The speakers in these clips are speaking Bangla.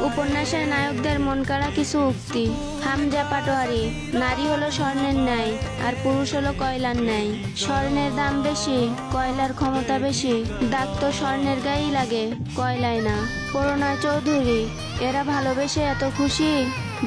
উপন্যাসের নায়কদের মন কাড়া কিছু উক্তি। হামজা পাটোয়ারি, নারী হলো স্বর্ণের ন্যায় আর পুরুষ হলো কয়লার ন্যায়। স্বর্ণের দাম বেশি, কয়লার ক্ষমতা বেশি। দাগ তো স্বর্ণের গায়েই লাগে, কয়লায় না। প্রণয় চৌধুরী, এরা ভালোবেসে এত খুশি,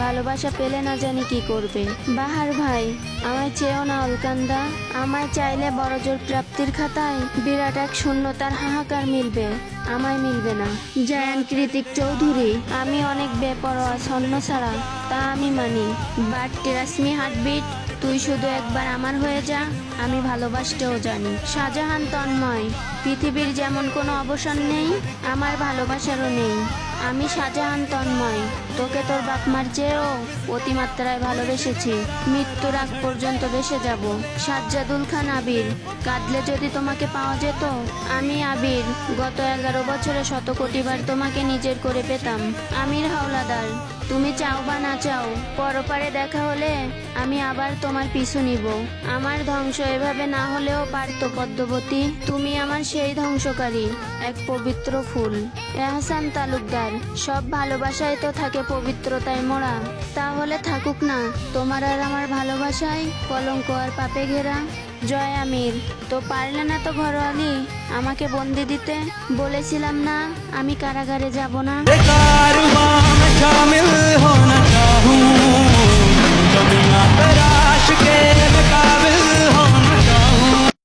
ভালোবাসা পেলে না জানি কি করবে। বাহার ভাই, আমায় চেয়েও না অলকান্দা, আমায় চাইলে বড়জোর প্রাপ্তির খাতায় বিরাট এক শূন্যতার হাহাকার মিলবে, আমায় মিলবে না। জায়ান কৃতিক চৌধুরী, আমি অনেক বেপরোয়া ছন্ন ছাড়া, তা আমি মানি। বাট টেরাসমি হার্টবিট, তুই শুধু একবার আমার হয়ে যা, আমি ভালোবাসতেও জানি। শাহজাহান তন্ময়, পৃথিবীর যেমন কোনো অবসান নেই, আমার ভালোবাসারও নেই। আমি শাহজাহান তন্ময়, তোকে তোর বাপমার চেয়েও অতিমাত্রায় ভালোবেসেছি, মৃত্যুর আগ পর্যন্ত বেসে যাব। সাজ্জাদুল খান আবির, কাঁদলে যদি তোমাকে পাওয়া যেত, আমি আবির গত 11 বছরে 100 কোটিবার তোমাকে নিজের করে পেতাম। আমির হাওলাদার, তুমি চাও বা না চাও, পরপারে দেখা হলে আমি আবার তোমার পিছু নিব। আমার ধ্বংস এভাবে না হলেও পারতো পদ্মবতী, তুমি আমার সেই ধ্বংসকারী, এক পবিত্র ফুল। এহসান তালুকদার, সব ভালোবাসায় তো থাকে পবিত্রতায় মোড়া, তাহলে থাকুক না তোমার আর আমার ভালোবাসায় কলঙ্ক আর পাপে ঘেরা। জয় আমির, তো পারলে না তো ঘরোয়ালি আমাকে বন্দি দিতে, বলেছিলাম না আমি কারাগারে যাব না। शामिल होना चाहूं, जमुना पर आशिक़े